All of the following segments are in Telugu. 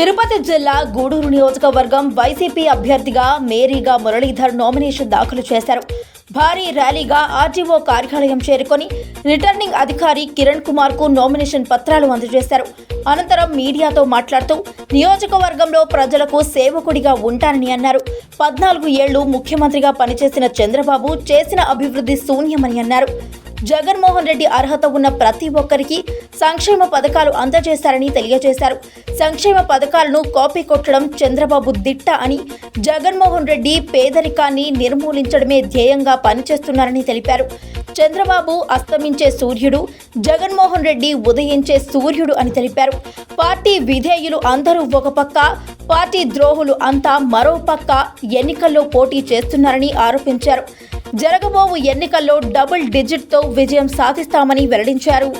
తిరుపతి జిల్లా గూడూరు నియోజకవర్గం వైసీపీ అభ్యర్థిగా మేరీగా మురళీధర్ నామినేషన్ దాఖలు చేశారు. భారీ ర్యాలీగా ఆర్టీఓ కార్యాలయం చేరుకొని రిటర్నింగ్ అధికారి కిరణ్ కుమార్ కు నామినేషన్ పత్రాలు అందజేశారు. అనంతరం మీడియాతో మాట్లాడుతూ నియోజకవర్గంలో ప్రజలకు సేవకుడిగా ఉంటానని అన్నారు. 14 ఏళ్లు ముఖ్యమంత్రిగా పనిచేసిన చంద్రబాబు చేసిన అభివృద్ధి శూన్యమని అన్నారు. జగన్మోహన్ రెడ్డి అర్హత ఉన్న ప్రతి ఒక్కరికి సంక్షేమ పథకాలు అందజేశారని తెలియజేశారు. సంక్షేమ పథకాలను కాపీ కొట్టడం చంద్రబాబు దిట్ట అని, జగన్మోహన్ రెడ్డి పేదరికాన్ని నిర్మూలించడమే ధ్యేయంగా పనిచేస్తున్నారని తెలిపారు. చంద్రబాబు అస్తమించే సూర్యుడు, జగన్మోహన్ రెడ్డి ఉదయించే సూర్యుడు అని తెలిపారు. పార్టీ విధేయులు అందరూ ఒక పక్క, పార్టీ ద్రోహులు అంతా మరో పక్క ఎన్నికల్లో పోటీ చేస్తున్నారని ఆరోపించారు. జరగబోవు ఎన్నికల్లో డబుల్ డిజిట్తో విజయం సాధిస్తామని వెల్లడించారు.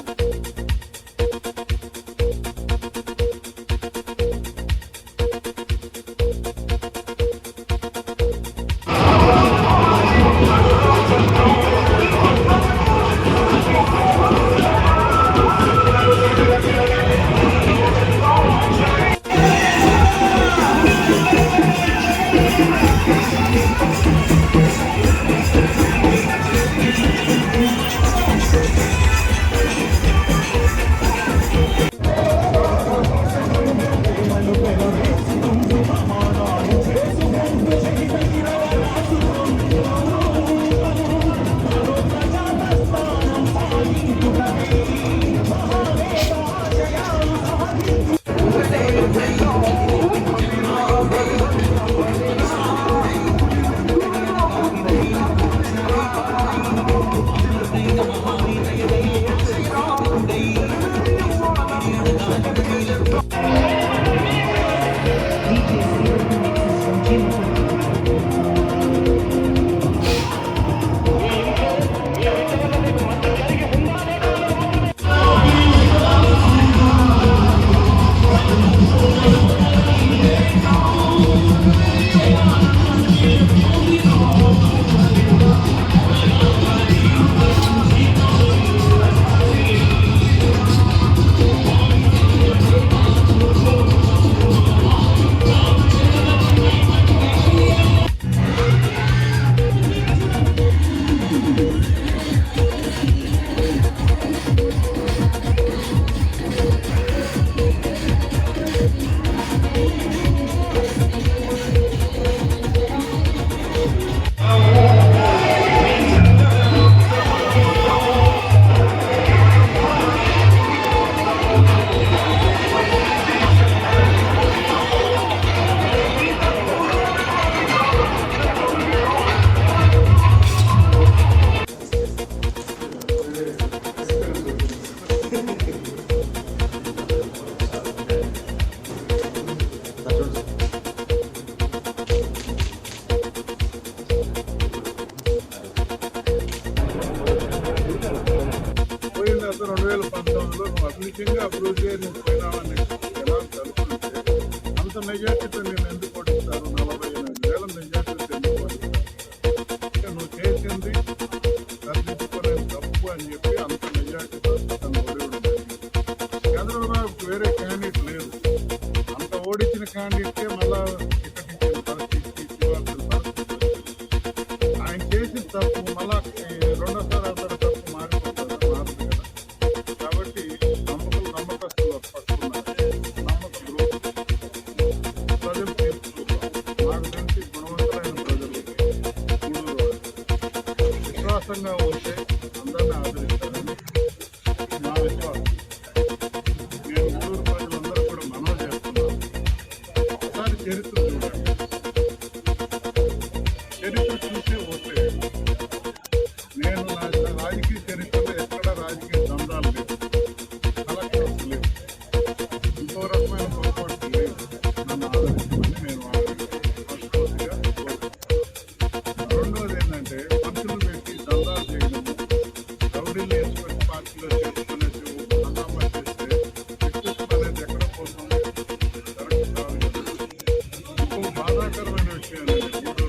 అభివృద్ధిగా అభివృద్ధి నువ్వు పోయినావని ఎలా జరుగుతుంటే అంత మెజార్టీతో నేను ఎందుకు ఓడిస్తాను? 48,000 మెజార్టీతో ఎందుకు ఓడిస్తాను? నువ్వు చేసింది సరిదిద్దుకోలేని తప్పు అని చెప్పి అంత మెజార్టీతో తను ఓడివడం జరిగింది. చంద్రబాబు వేరే క్యాండిడేట్ లేదు. అంత ఓడించిన క్యాండిడేట్కే మళ్ళా టికెట్ ఇచ్చిన పరిస్థితి, ఇవ్వాల్సిన పరిస్థితి. ఆయన చేసిన తప్పు మళ్ళా రెండోసారి అతను తప్పు మారిపోతుంది, మారదు కదా. కాబట్టి నమ్మకస్తులు పట్టుకున్నారు, నమ్మకం ప్రజలు తీర్చుకుంటారు. నాకు తెలిసి గుణవంతులైన ప్రజలు విశ్వాసంగా ఉంటే అందరినీ ఆదరిస్తారని నా విశ్వాసం. నేను గూడూరు ప్రజలందరూ కూడా మనవి చేస్తున్నాను. ఒకసారి చరిత్ర చూడండి, చరిత్ర చూసే ఓటే. నేను నా రాజకీయ చరిత్రలో ఎక్కడ రాజకీయ దందాలు లేవు, కలెక్టర్స్ లేవు, ఇంకో రకమైన పొరపాటు లేవు. నన్ను ఆదరించమని నేను మనస్ఫూర్తిగా కోరుతున్నాను. రెండోది ఏంటంటే మనుషులు పెట్టి దందాలు చేయడం, రౌడీలు వేసుకొని పార్టీలో చేసుకునేసి హంగామా చేస్తే వ్యక్తిత్వం అనేది ఎక్కడ పోతుంది? కరెక్ట్ కాదు కదా. ఇంకో బాధాకరమైన విషయం ఏంటంటే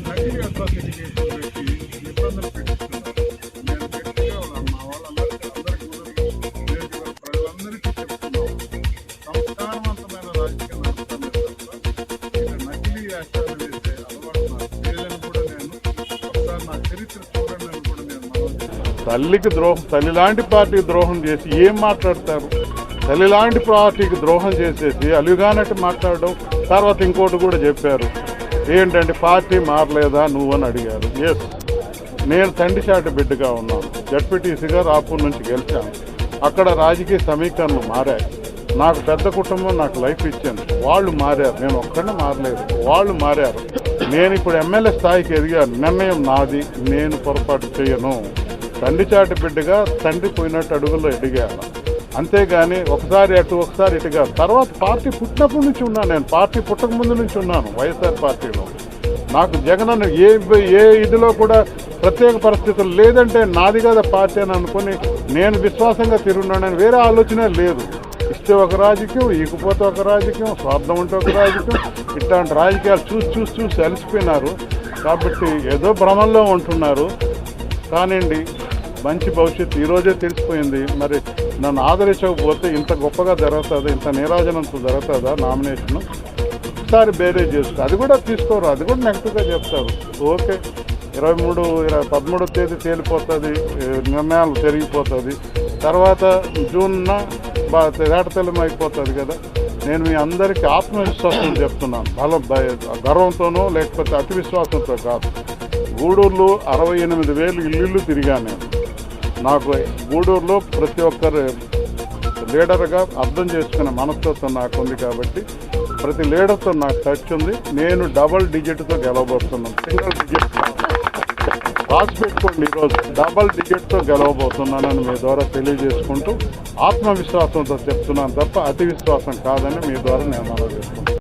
నకిలీ అట్రాసిటీ కేసులు పెట్టి ఇబ్బందులు పెట్టిస్తున్నారు. నేను గట్టిగా మా వాళ్ళందరికీ, అందరికీ ప్రజలందరికీ చెప్తున్నాను, పరిస్థితిని చూడండి అని కూడా నేను మనం చేస్తాను. తల్లికి ద్రోహం, తల్లి లాంటి పార్టీకి ద్రోహం చేసి ఏం మాట్లాడతారు? తల్లి లాంటి పార్టీకి ద్రోహం చేసేసి అలుగానట్టు మాట్లాడడం. తర్వాత ఇంకోటి కూడా చెప్పారు, ఏంటంటే పార్టీ మారలేదా నువ్వు అని అడిగారు. ఎస్, నేను తండ్రి చాటు బిడ్డగా ఉన్నాను. జడ్పీటీసీగా రాపూర్ నుంచి గెలిచాను. అక్కడ రాజకీయ సమీకరణలు మారాయి. నాకు పెద్ద కుటుంబం, నాకు లైఫ్ ఇచ్చింది. వాళ్ళు మారారు, నేను ఒక్కడే మారలేదు, వాళ్ళు మారారు. నేను ఇప్పుడు ఎమ్మెల్యే స్థాయికి ఎదిగాను. నిర్ణయం నాది, నేను పొరపాటు చేయను. తండ్రి చాటు బిడ్డగా తండ్రి పోయినట్టు అడుగుల్లో ఎదిగాను. అంతేగాని ఒకసారి అటు ఒకసారి ఇటుగా. తర్వాత పార్టీ పుట్టినప్పటి నుంచి ఉన్నాను, నేను పార్టీ పుట్టక ముందు నుంచి ఉన్నాను వైఎస్ఆర్ పార్టీలో. నాకు జగన్ అన్న ఏ ఇదిలో కూడా ప్రత్యేక పరిస్థితులు లేదంటే నాది కదా పార్టీ అని అనుకుని నేను విశ్వాసంగా తిరుగున్నానని వేరే ఆలోచన లేదు. ఇస్తే ఒక రాజకీయం, ఈకపోతే ఒక రాజకీయం, స్వార్థం ఉంటే ఒక రాజకీయం. ఇట్లాంటి రాజకీయాలు చూసి అలసిపోయినారు. కాబట్టి ఏదో భ్రమంలో ఉంటున్నారు. కానివ్వండి, మంచి భవిష్యత్తు ఈరోజే తెలిసిపోయింది. మరి నన్ను ఆదరించకపోతే ఇంత గొప్పగా జరుగుతుందా, ఇంత నీరాజనంతో జరుగుతుందా నామినేషన్? ఒకసారి బేరే చేసుకో, అది కూడా తీసుకోరు, అది కూడా నెగిటివ్గా చెప్తారు. ఓకే, 13వ తేదీ తేలిపోతుంది, నిర్ణయాలు జరిగిపోతుంది. తర్వాత జూన్న తేటతెల్లం అయిపోతుంది కదా. నేను మీ అందరికీ ఆత్మవిశ్వాసం చెప్తున్నాను, గర్వంతోనో లేకపోతే అతి విశ్వాసంతో కాదు. గూడూరులో 68,000 ఇల్లు తిరిగాను నేను. నాకు గూడూరులో ప్రతి ఒక్కరు లీడర్గా అర్థం చేసుకునే మనస్తత్వం నాకు ఉంది. కాబట్టి ప్రతి లీడర్తో నాకు టచ్ ఉంది. నేను డబల్ డిజిట్తో గెలవబోతున్నాను. సింగిల్ డిజిట్ రాసి పెట్టుకోండి. ఈరోజు డబల్ డిజిట్తో గెలవబోతున్నానని మీ ద్వారా తెలియజేసుకుంటూ ఆత్మవిశ్వాసంతో చెప్తున్నాను తప్ప అతి విశ్వాసం కాదని మీ ద్వారా నేను మనవి చేసుకుంటాను.